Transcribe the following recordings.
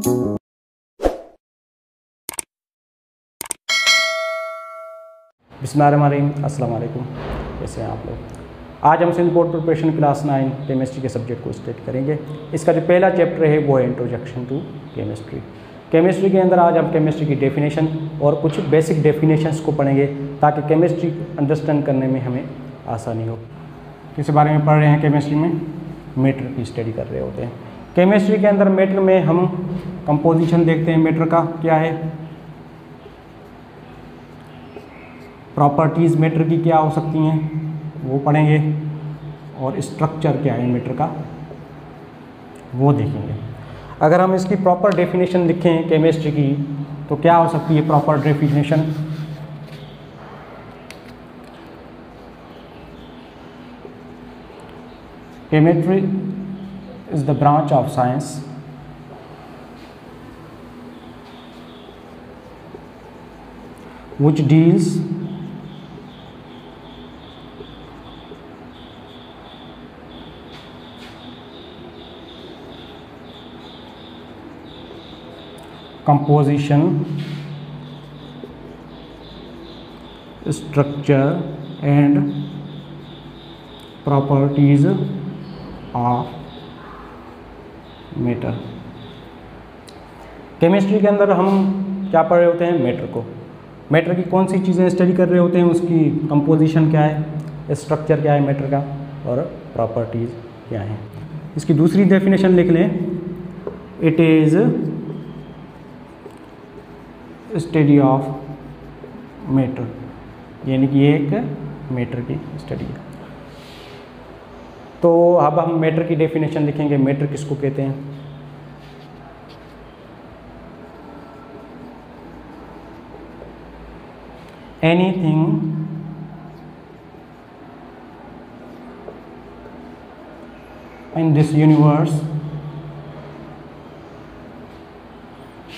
बिस्मिल्लाहिर्रहमानिर्रहीम, अस्सलाम वालेकुम। कैसे हैं आप लोग? आज हम Sindh board preparation class 9 chemistry के सब्जेक्ट को स्टार्ट करेंगे। इसका जो पहला चैप्टर है वो है इंट्रोडक्शन टू केमिस्ट्री। केमिस्ट्री के अंदर आज हम केमिस्ट्री की डेफिनेशन और कुछ बेसिक डेफिनेशंस को पढ़ेंगे ताकि केमिस्ट्री अंडरस्टैंड करने में हमें आसानी हो। किस बारे में पढ़ रहे हैं? केमिस्ट्री में मैटर की स्टडी कर रहे होते हैं। केमिस्ट्री के अंदर मैटर में हम कंपोजिशन देखते हैं। मैटर का क्या है, प्रॉपर्टीज़ मैटर की क्या हो सकती हैं वो पढ़ेंगे, और स्ट्रक्चर क्या है मैटर का वो देखेंगे। अगर हम इसकी प्रॉपर डेफिनेशन लिखें केमिस्ट्री की तो क्या हो सकती है proper definition? Chemistry is the branch of science which deals composition, structure and properties of matter। Chemistry के अंदर हम क्या पढ़ रहे होते हैं? मैटर को। मैटर की कौन सी चीज़ें स्टडी कर रहे होते हैं? उसकी कंपोजिशन क्या है, स्ट्रक्चर क्या है मैटर का, और प्रॉपर्टीज़ क्या हैं। इसकी दूसरी डेफिनेशन लिख लें, it is study of matter, यानी कि एक मैटर की स्टडी है। तो अब हम मैटर की डेफिनेशन लिखेंगे। मैटर किसको कहते हैं? Anything in this universe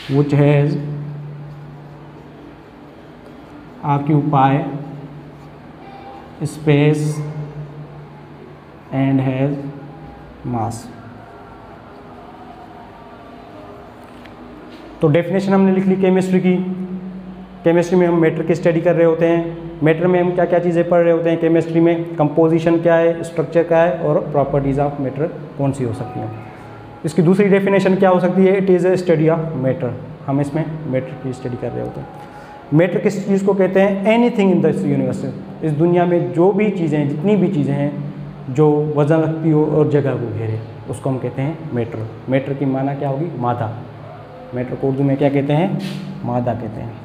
which has occupy space and has mass। तो डेफिनेशन हमने लिख ली केमिस्ट्री की। केमिस्ट्री में हम मैटर की स्टडी कर रहे होते हैं। मैटर में हम क्या क्या चीज़ें पढ़ रहे होते हैं केमिस्ट्री में? कंपोजिशन क्या है, स्ट्रक्चर क्या है, और प्रॉपर्टीज़ ऑफ मैटर कौन सी हो सकती हैं। इसकी दूसरी डेफिनेशन क्या हो सकती है? It is a study of matter. हम इसमें मैटर की स्टडी कर रहे होते हैं। मैटर किस चीज़ को कहते हैं? एनीथिंग इन दिस यूनिवर्स, इस दुनिया में जो भी चीज़ें, जितनी भी चीज़ें हैं जो वजन रखती हो और जगह को घेरे, उसको हम कहते हैं मैटर। मैटर की माना क्या होगी? मादा। मैटर को उर्दू में क्या कहते हैं? मादा कहते हैं।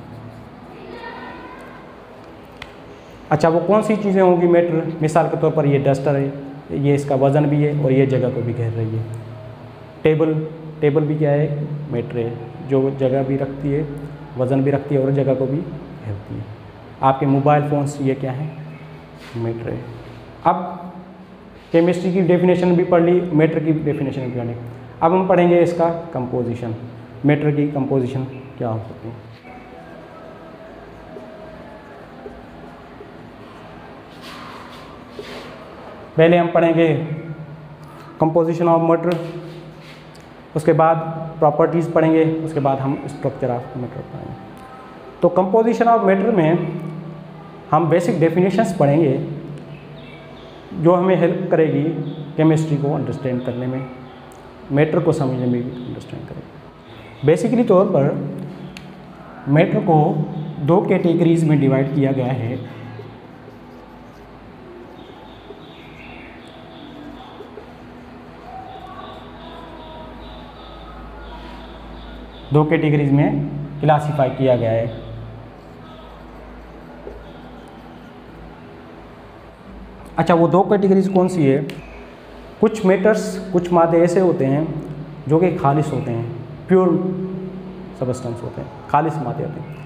अच्छा, वो कौन सी चीज़ें होंगी मैटर? मिसाल के तौर पर ये डस्टर है, ये इसका वज़न भी है और ये जगह को भी घेर रही है। टेबल भी क्या है? मैटर है, जो जगह भी रखती है, वज़न भी रखती है और जगह को भी घेरती है। आपके मोबाइल फ़ोन्स ये क्या है? मैटर है। अब केमिस्ट्री की डेफिनेशन भी पढ़ ली, मैटर की डेफिनेशन भी पढ़ ली। अब हम पढ़ेंगे इसका कंपोजिशन। मैटर की कंपोजिशन क्या हो सकती है? पहले हम पढ़ेंगे कंपोजिशन ऑफ मैटर, उसके बाद प्रॉपर्टीज़ पढ़ेंगे, उसके बाद हम स्ट्रक्चर ऑफ मैटर पढ़ेंगे। तो कंपोजिशन ऑफ मैटर में हम बेसिक डेफिनेशंस पढ़ेंगे जो हमें हेल्प करेगी केमिस्ट्री को अंडरस्टैंड करने में, मैटर को समझने में भी अंडरस्टैंड करेगी। बेसिकली तौर पर मैटर को दो कैटेगरीज में डिवाइड किया गया है। दो कैटेगरीज में क्लासीफाई किया गया है। अच्छा, वो दो कैटेगरीज कौन सी है? कुछ मैटर्स, कुछ मादे ऐसे होते हैं जो कि खालिस होते हैं, प्योर सबस्टेंस होते हैं, खालिस मादे होते हैं।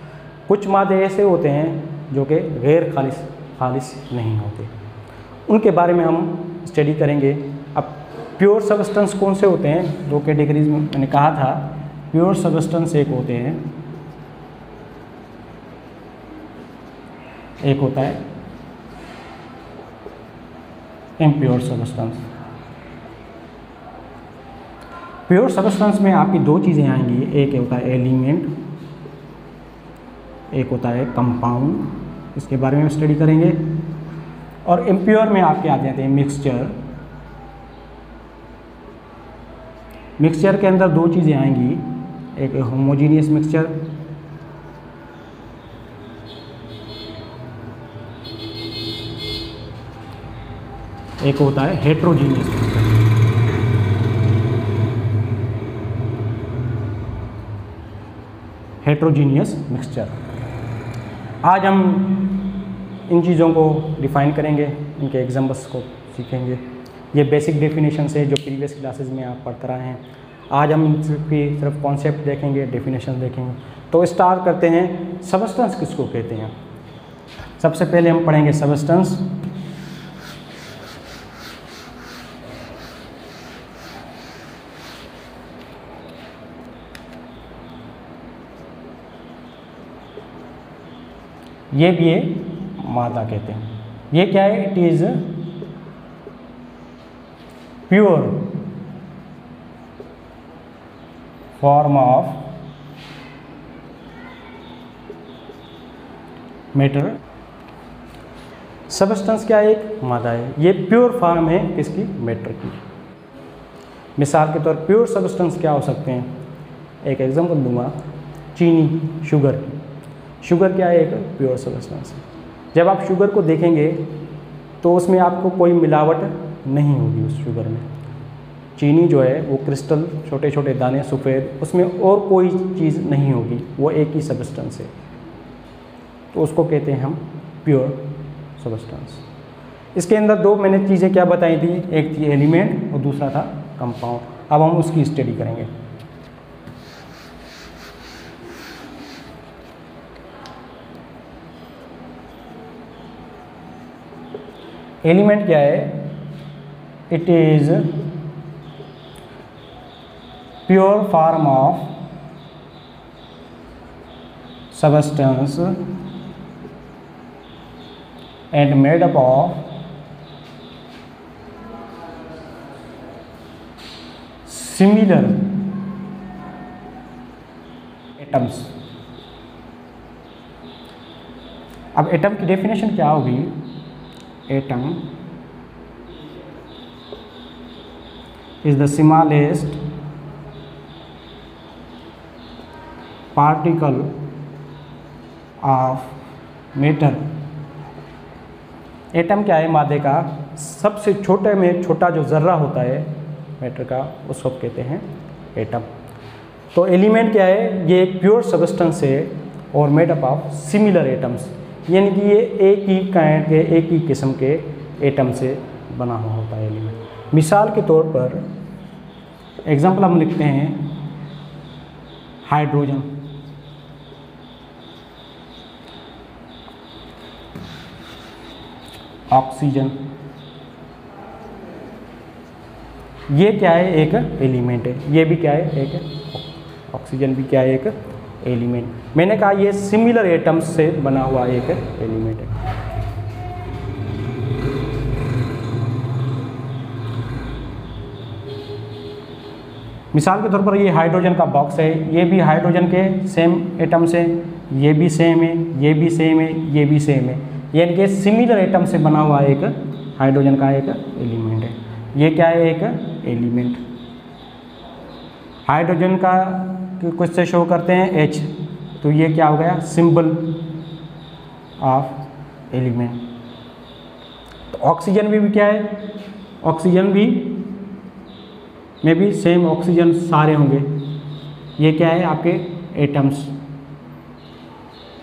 कुछ मादे ऐसे होते हैं जो कि गैर खालिस नहीं होते। उनके बारे में हम स्टडी करेंगे। अब प्योर सबस्टेंस कौन से होते हैं? दो कैटेगरीज में मैंने कहा था। प्योर सबस्टेंस एक होते हैं, एक होता है इम्प्योर सबस्टेंस। प्योर सब्सटेंस में आपकी दो चीज़ें आएंगी, एक होता है एलिमेंट, एक होता है कंपाउंड, इसके बारे में स्टडी करेंगे। और इम्प्योर में आपके आ जाते हैं मिक्सचर। मिक्सचर के अंदर दो चीज़ें आएंगी, एक होमोजीनियस मिक्सचर, एक होता है हेट्रोजीनियस मिक्सचर। हेट्रोजीनियस मिक्सचर आज हम इन चीज़ों को डिफाइन करेंगे, इनके एग्जाम्पल्स को सीखेंगे। ये बेसिक डेफिनेशन है जो प्रीवियस क्लासेस में आप पढ़ते रहे हैं। आज हम इनकी सिर्फ कॉन्सेप्ट देखेंगे, डेफिनेशन देखेंगे। तो स्टार्ट करते हैं, सबस्टेंस किसको कहते हैं। सबसे पहले हम पढ़ेंगे सबस्टेंस। ये भी ये मादा कहते हैं। ये क्या है? It is pure form of matter. Substance क्या है? एक मादा है। ये प्योर फॉर्म है किसकी? मैटर की। मिसाल के तौर प्योर सबस्टेंस क्या हो सकते हैं? एक एग्जांपल दूंगा, चीनी, शुगर। शुगर क्या है? एक प्योर सब्सटेंस है। जब आप शुगर को देखेंगे तो उसमें आपको कोई मिलावट नहीं होगी उस शुगर में। चीनी जो है वो क्रिस्टल, छोटे छोटे दाने सफ़ेद, उसमें और कोई चीज़ नहीं होगी, वो एक ही सब्सटेंस है, तो उसको कहते हैं हम प्योर सब्सटेंस। इसके अंदर दो मैंने चीज़ें क्या बताई थी, एक थी एलिमेंट और दूसरा था कंपाउंड। अब हम उसकी स्टडी करेंगे। एलिमेंट क्या है? It is pure form of substance and made up of similar atoms. अब एटम की डेफिनेशन क्या होगी? Atom is the smallest particle of matter। Atom क्या है? मादे का सबसे छोटे में छोटा जो जर्रा होता है मैटर का, उसको कहते हैं एटम। तो एलिमेंट क्या है? ये एक प्योर सब्सटेंस है और made up of similar atoms, यानी कि ये एक ही काइंड के, एक ही किस्म के एटम से बना हुआ होता है एलिमेंट। मिसाल के तौर पर एग्जांपल हम लिखते हैं हाइड्रोजन, ऑक्सीजन। ये क्या है? एक एलिमेंट है। ये भी क्या है? एक ऑक्सीजन भी क्या है? एक एलिमेंट। मैंने कहा ये सिमिलर एटम्स से बना हुआ एक एलिमेंट है। मिसाल के तौर पर ये हाइड्रोजन का बॉक्स है, ये भी हाइड्रोजन के सेम एटम्स है, ये भी सेम है, ये भी सेम है, ये भी सेम है, यानी कि सिमिलर एटम से बना हुआ एक हाइड्रोजन का एक एलिमेंट है। ये क्या है? एक एलिमेंट। हाइड्रोजन का कुछ से शो करते हैं H, तो ये क्या हो गया? Symbol of element. तो ऑक्सीजन भी क्या है? ऑक्सीजन भी में भी सेम ऑक्सीजन सारे होंगे। ये क्या है? आपके एटम्स।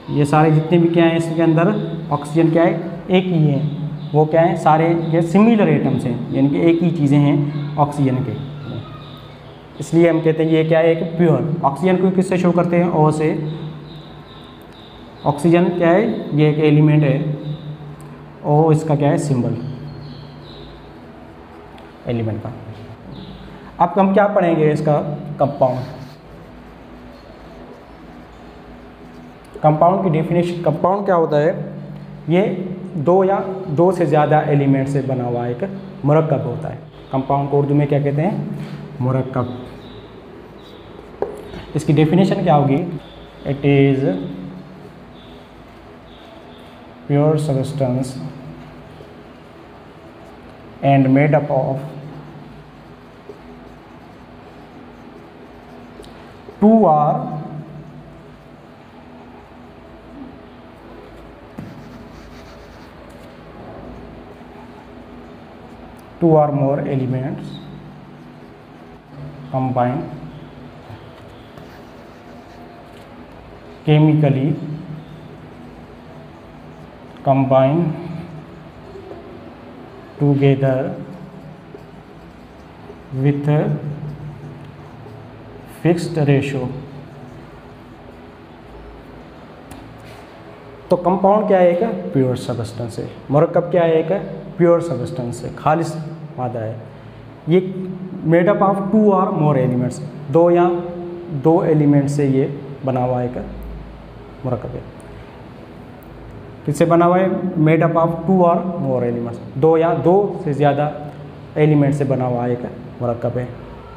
ये सारे जितने भी क्या हैं इसके अंदर ऑक्सीजन क्या है? एक ही है। वो क्या है? सारे ये सिमिलर एटम्स हैं, यानी कि एक ही चीज़ें हैं ऑक्सीजन के। इसलिए हम कहते हैं ये क्या है? एक प्योर। ऑक्सीजन को किससे शो करते हैं? O से। ऑक्सीजन क्या है? ये एक एलिमेंट है। O इसका क्या है? सिंबल एलिमेंट का। अब हम क्या पढ़ेंगे? इसका कंपाउंड। कंपाउंड की डेफिनेशन, कंपाउंड क्या होता है? ये दो या दो से ज़्यादा एलिमेंट से बना हुआ एक मुरक्कब होता है। कंपाउंड को उर्दू में क्या कहते हैं? मुरक्कब। इसकी डेफिनेशन क्या होगी? It is pure substance and made up of two or more elements combined chemically together with a fixed ratio। तो कंपाउंड क्या है? एक प्योर सब्सटेंस है। मरकब क्या है? एक प्योर सब्सटेंस है, खालिस मादा है। ये मेड अप ऑफ टू और मोर एलिमेंट्स, दो या दो एलिमेंट से ये बना हुआ एक मरकब है। किससे बना हुआ है? मेड अप ऑफ टू और मोर एलिमेंट्स, दो या दो से ज़्यादा एलिमेंट से बना हुआ एक मरकब है।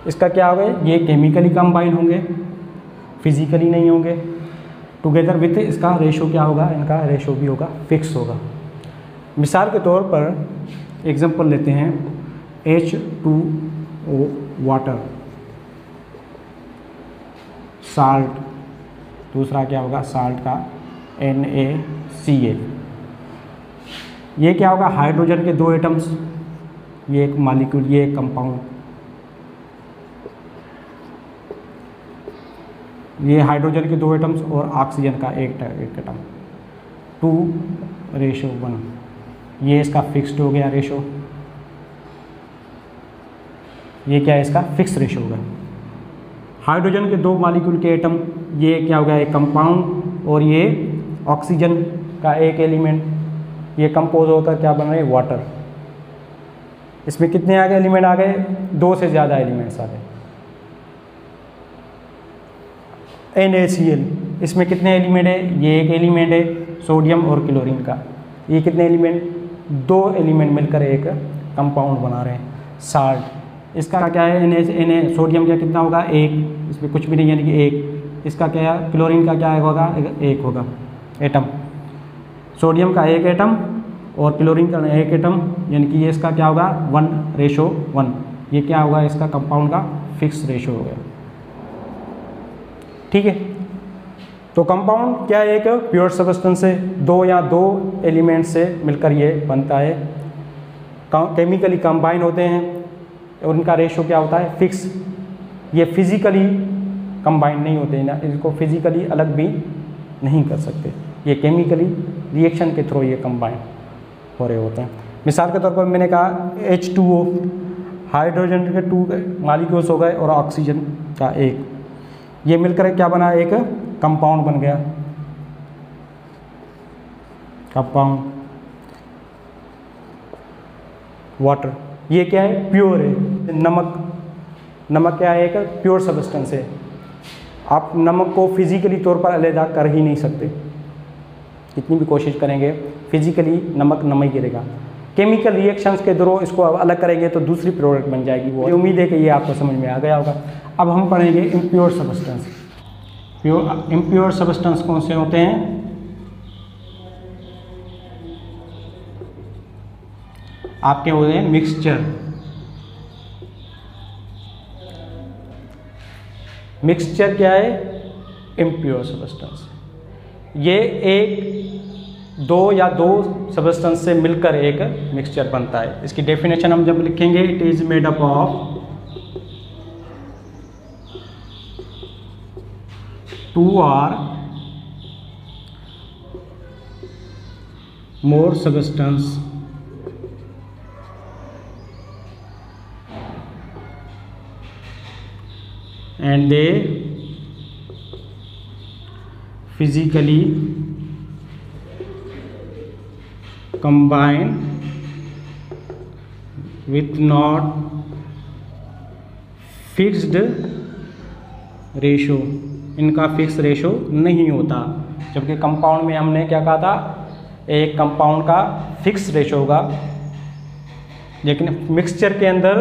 इसका क्या होगा? ये केमिकली कंबाइन होंगे, फिजिकली नहीं होंगे। टुगेदर विथ इसका रेशो क्या होगा? इनका रेशो भी होगा, फिक्स होगा। मिसाल के तौर पर एग्जांपल लेते हैं, H2O वाटर, साल्ट, दूसरा क्या होगा? साल्ट का NaCl। ये क्या होगा? हाइड्रोजन के दो एटम्स, ये एक मॉलिक्यूल, ये एक कंपाउंड। ये हाइड्रोजन के दो एटम्स और ऑक्सीजन का एक एटम, 2:1। ये इसका फिक्स्ड हो गया रेशो। ये क्या है? इसका फिक्स रेशो होगा। हाइड्रोजन के दो मॉलिक्यूल के एटम, ये क्या हो गया? एक कंपाउंड, और ये ऑक्सीजन का एक एलिमेंट, ये कंपोज होकर क्या बन रहे हैं? वाटर। इसमें कितने आ गए एलिमेंट? आ गए दो से ज़्यादा एलिमेंट्स आ गए। NaCl, इसमें कितने एलिमेंट है? ये एक एलिमेंट है सोडियम और क्लोरीन का। ये कितने एलिमेंट? दो एलिमेंट मिलकर एक कंपाउंड बना रहे हैं। साल्ट, इसका क्या है? सोडियम का कितना होगा? एक, इसमें कुछ भी नहीं यानी कि एक। इसका क्या है? क्लोरीन का क्या होगा? एक होगा एटम। सोडियम का एक एटम और क्लोरीन का एक एटम, यानी कि ये इसका क्या होगा? 1:1। ये क्या होगा? इसका कंपाउंड का फिक्स रेशो हो गया। ठीक है। तो कंपाउंड क्या है? एक प्योर सब्सटेंस है, दो या दो एलिमेंट से मिलकर ये बनता है। केमिकली कंबाइन होते हैं और इनका रेशो क्या होता है? फिक्स। ये फिजिकली कंबाइन नहीं होते हैं ना, इनको फिजिकली अलग भी नहीं कर सकते। ये केमिकली रिएक्शन के थ्रू ये कंबाइन हो रहे होते हैं। मिसाल के तौर पर मैंने कहा H2O, हाइड्रोजन के 2 मॉलिक्यूल्स हो गए और ऑक्सीजन का एक, ये मिलकर क्या बना? एक कंपाउंड बन गया। कंपाउंड वाटर, ये क्या है? प्योर है। नमक क्या है? एक प्योर सब्सटेंस है। आप नमक को फिजिकली तौर पर अलग कर ही नहीं सकते, कितनी भी कोशिश करेंगे फिजिकली नमक ही गिरेगा। केमिकल रिएक्शंस के थ्रू इसको अलग करेंगे तो दूसरी प्रोडक्ट बन जाएगी। वो उम्मीद है कि ये आपको समझ में आ गया होगा। अब हम पढ़ेंगे इम्प्योर सब्सटेंस। इम्प्योर सब्सटेंस कौन से होते हैं? आपके होते हैं मिक्सचर। मिक्सचर क्या है? Impure substance. ये एक दो या दो सब्सटेंस से मिलकर एक मिक्सचर बनता है। इसकी डेफिनेशन हम जब लिखेंगे, it is made up of two or more substance and they physically combine with not fixed ratio। इनका फिक्स रेशो नहीं होता। जबकि कंपाउंड में हमने क्या कहा था? एक कंपाउंड का फिक्स रेशो होगा, लेकिन मिक्सचर के अंदर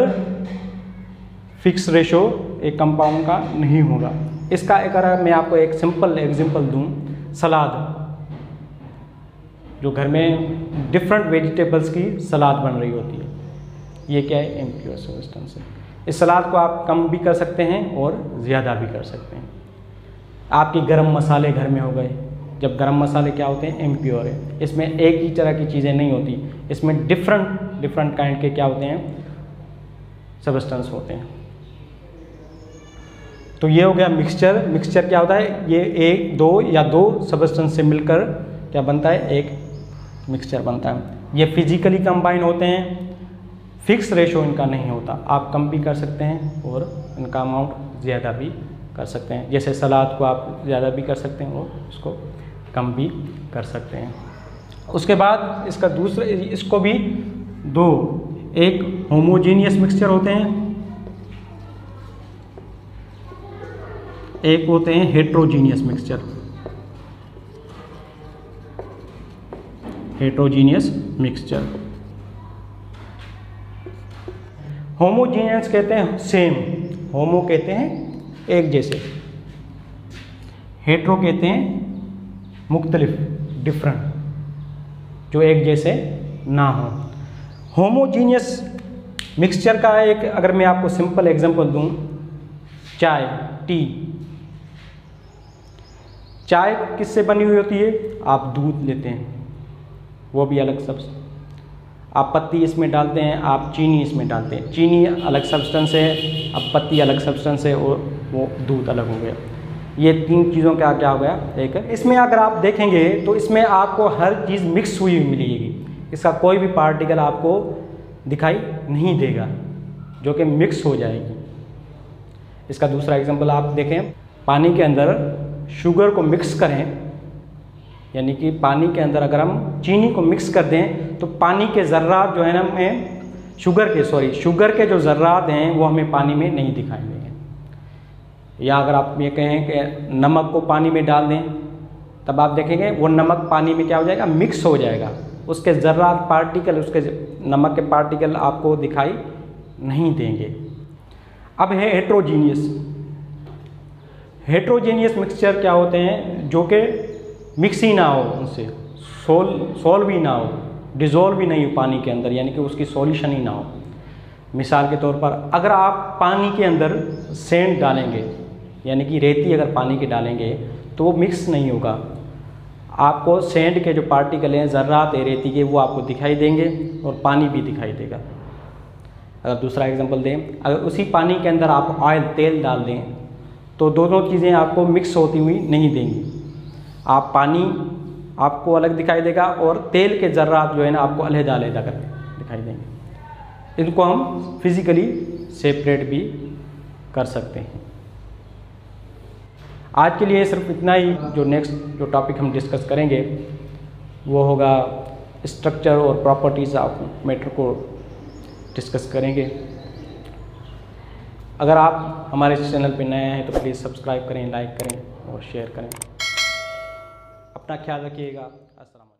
फिक्स रेशो एक कंपाउंड का नहीं होगा। इसका अगर मैं आपको एक सिंपल एग्जांपल दूं, सलाद, जो घर में डिफरेंट वेजिटेबल्स की सलाद बन रही होती है, ये क्या है, इम्प्योर सब्सटेंस है। इस सलाद को आप कम भी कर सकते हैं और ज़्यादा भी कर सकते हैं। आपके गरम मसाले घर में हो गए, जब गरम मसाले क्या होते हैं, इम्प्योर है, इसमें एक ही तरह की चीज़ें नहीं होती, इसमें डिफरेंट काइंड के क्या होते हैं, सब्सटेंस होते हैं। तो ये हो गया मिक्सचर। मिक्सचर क्या होता है, ये एक दो या दो सब्सटेंस से मिलकर क्या बनता है, एक मिक्सचर बनता है। ये फिजिकली कंबाइन होते हैं, फिक्स रेशो इनका नहीं होता, आप कम भी कर सकते हैं और इनका अमाउंट ज़्यादा भी कर सकते हैं। जैसे सलाद को आप ज़्यादा भी कर सकते हैं और उसको कम भी कर सकते हैं। उसके बाद इसका दूसरा, इसको भी दो, एक होमोजीनियस मिक्सचर होते हैं, एक होते हैं heterogeneous mixture. Heterogeneous mixture, homogeneous कहते हैं सेम, होमो कहते हैं एक जैसे, हेट्रो कहते हैं मुख्तलिफ, डिफरेंट, जो एक जैसे ना हो। होमोजीनियस मिक्सचर का एक, अगर मैं आपको सिंपल एग्जांपल दूं, चाय, टी। चाय किससे बनी हुई होती है, आप दूध लेते हैं, वो भी अलग सब्सटेंस, आप पत्ती इसमें डालते हैं, आप चीनी इसमें डालते हैं, चीनी अलग सब्सटेंस है, अब पत्ती अलग सब्सटेंस है और वो दूध अलग हो गया। ये तीन चीज़ों का क्या हो गया, एक। इसमें अगर आप देखेंगे तो इसमें आपको हर चीज़ मिक्स हुई मिलेगी, इसका कोई भी पार्टिकल आपको दिखाई नहीं देगा, जो कि मिक्स हो जाएगी। इसका दूसरा एग्जांपल आप देखें, पानी के अंदर शुगर को मिक्स करें, यानी कि पानी के अंदर अगर हम चीनी को मिक्स कर दें तो पानी के ज़र्रात जो है ना, हमें शुगर के जो ज़र्रात हैं वो हमें पानी में नहीं दिखाई देंगे। या अगर आप ये कहें कि नमक को पानी में डाल दें, तब आप देखेंगे वो नमक पानी में क्या हो जाएगा, मिक्स हो जाएगा, उसके ज़र्रात पार्टिकल, उसके नमक के पार्टिकल आपको दिखाई नहीं देंगे। अब है हेट्रोजीनियस। हेट्रोजीनियस मिक्सचर क्या होते हैं, जो कि मिक्स ही ना हो, उनसे सोल्व ही ना हो, डिज़ोल्व ही नहीं हो पानी के अंदर, यानी कि उसकी सॉल्यूशन ही ना हो। मिसाल के तौर पर अगर आप पानी के अंदर सेंट डालेंगे, यानी कि रेती अगर पानी के डालेंगे तो वो मिक्स नहीं होगा, आपको सेंट के जो पार्टिकल हैं, ज़र्रात है रेती के, वो आपको दिखाई देंगे और पानी भी दिखाई देगा। अगर दूसरा एग्जांपल दें, अगर उसी पानी के अंदर आप ऑयल, तेल डाल दें तो दोनों चीज़ें आपको मिक्स होती हुई नहीं देंगी, आप पानी आपको अलग दिखाई देगा और तेल के ज़र्रात जो है ना आपको अलग-अलग करके दिखाई देंगे। इनको हम फिज़िकली सेपरेट भी कर सकते हैं। आज के लिए सिर्फ इतना ही। जो नेक्स्ट जो टॉपिक हम डिस्कस करेंगे वो होगा स्ट्रक्चर और प्रॉपर्टीज़ ऑफ मैटर को डिस्कस करेंगे। अगर आप हमारे चैनल पर नए हैं तो प्लीज़ सब्सक्राइब करें, लाइक करें और शेयर करें। अपना ख्याल रखिएगा। अस्सलाम।